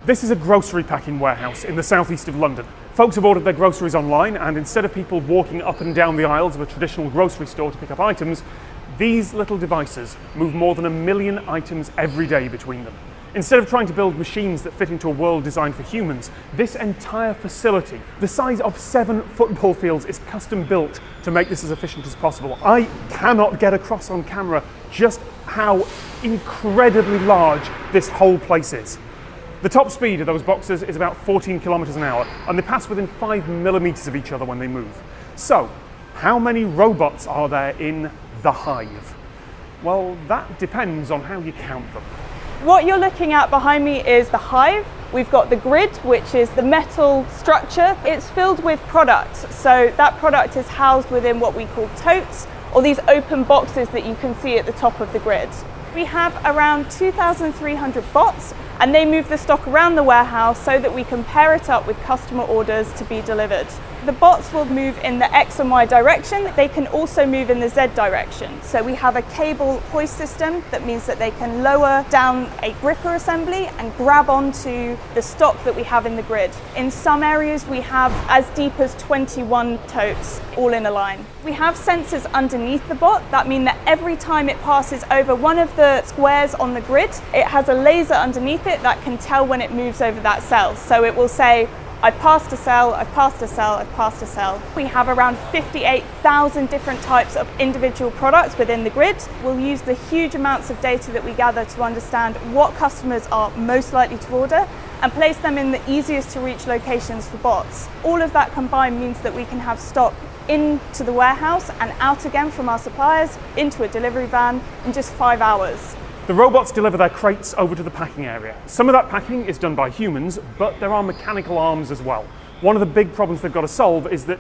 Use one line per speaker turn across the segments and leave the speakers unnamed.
This is a grocery packing warehouse in the southeast of London. Folks have ordered their groceries online, and instead of people walking up and down the aisles of a traditional grocery store to pick up items, these little devices move more than 1 million items every day between them. Instead of trying to build machines that fit into a world designed for humans, this entire facility, the size of 7 football fields, is custom built to make this as efficient as possible. I cannot get across on camera just how incredibly large this whole place is. The top speed of those boxes is about 14 kilometers an hour, and they pass within 5 millimeters of each other when they move. So, how many robots are there in the hive? Well, that depends on how you count them.
What you're looking at behind me is the hive. We've got the grid, which is the metal structure. It's filled with products. So that product is housed within what we call totes, or these open boxes that you can see at the top of the grid. We have around 2,300 bots, and they move the stock around the warehouse so that we can pair it up with customer orders to be delivered. The bots will move in the X and Y direction. They can also move in the Z direction. So we have a cable hoist system that means that they can lower down a gripper assembly and grab onto the stock that we have in the grid. In some areas we have as deep as 21 totes all in a line. We have sensors underneath the bot that mean that every time it passes over one of the squares on the grid, it has a laser underneath it that can tell when it moves over that cell. So it will say, I've passed a cell, I've passed a cell, I've passed a cell. We have around 58,000 different types of individual products within the grid. We'll use the huge amounts of data that we gather to understand what customers are most likely to order and place them in the easiest to reach locations for bots. All of that combined means that we can have stock into the warehouse and out again from our suppliers into a delivery van in just 5 hours.
The robots deliver their crates over to the packing area. Some of that packing is done by humans, but there are mechanical arms as well. One of the big problems they've got to solve is that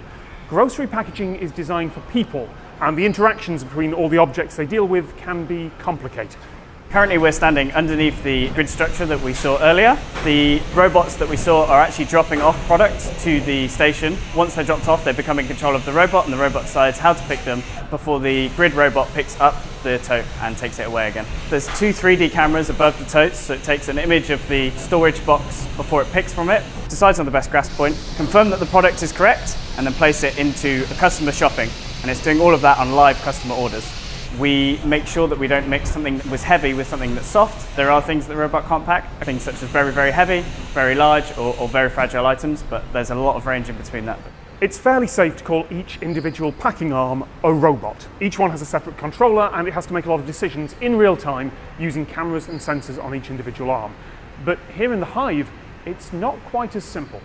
grocery packaging is designed for people, and the interactions between all the objects they deal with can be complicated.
Currently we're standing underneath the grid structure that we saw earlier. The robots that we saw are actually dropping off products to the station. Once they're dropped off, they become in control of the robot, and the robot decides how to pick them before the grid robot picks up the tote and takes it away again. There's 2 3D cameras above the totes, so it takes an image of the storage box before it picks from it, decides on the best grasp point, confirm that the product is correct, and then place it into a customer shopping. And it's doing all of that on live customer orders. We make sure that we don't mix something that was heavy with something that's soft. There are things that the robot can't pack, things such as very, very heavy, very large, or very fragile items, but there's a lot of range in between that.
It's fairly safe to call each individual packing arm a robot. Each one has a separate controller, and it has to make a lot of decisions in real time using cameras and sensors on each individual arm. But here in the hive, it's not quite as simple.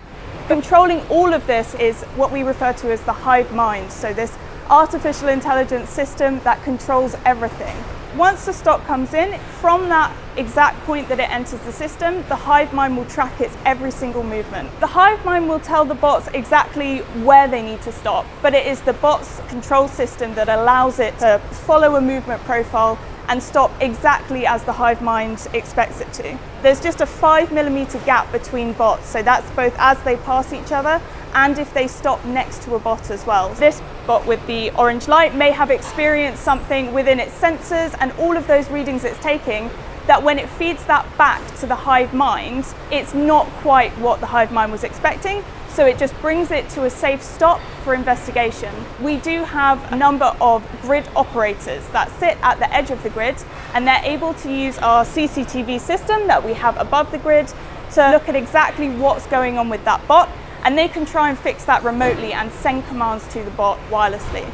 Controlling all of this is what we refer to as the hive mind. So this artificial intelligence system that controls everything. Once the stock comes in, from that exact point that it enters the system, the hive mind will track its every single movement. The hive mind will tell the bots exactly where they need to stop, but it is the bot's control system that allows it to follow a movement profile and stop exactly as the hive mind expects it to. There's just a 5 millimeter gap between bots, so that's both as they pass each other and if they stop next to a bot as well. This bot with the orange light may have experienced something within its sensors and all of those readings it's taking, that when it feeds that back to the hive mind, it's not quite what the hive mind was expecting, so it just brings it to a safe stop for investigation. We do have a number of grid operators that sit at the edge of the grid, and they're able to use our CCTV system that we have above the grid to look at exactly what's going on with that bot, and they can try and fix that remotely and send commands to the bot wirelessly.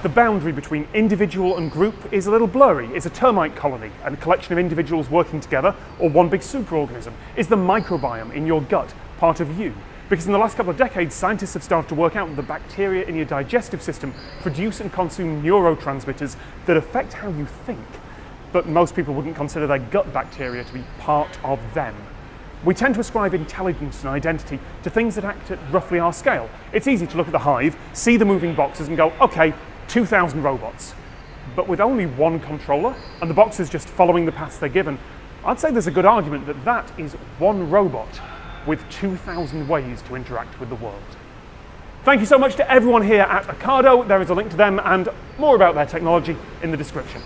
The boundary between individual and group is a little blurry. Is a termite colony and a collection of individuals working together, or one big superorganism? Is the microbiome in your gut part of you? Because in the last couple of decades, scientists have started to work out that the bacteria in your digestive system produce and consume neurotransmitters that affect how you think. But most people wouldn't consider their gut bacteria to be part of them. We tend to ascribe intelligence and identity to things that act at roughly our scale. It's easy to look at the hive, see the moving boxes and go, okay, 2,000 robots. But with only one controller and the boxes just following the paths they're given, I'd say there's a good argument that that is one robot with 2,000 ways to interact with the world. Thank you so much to everyone here at Ocado. There is a link to them and more about their technology in the description.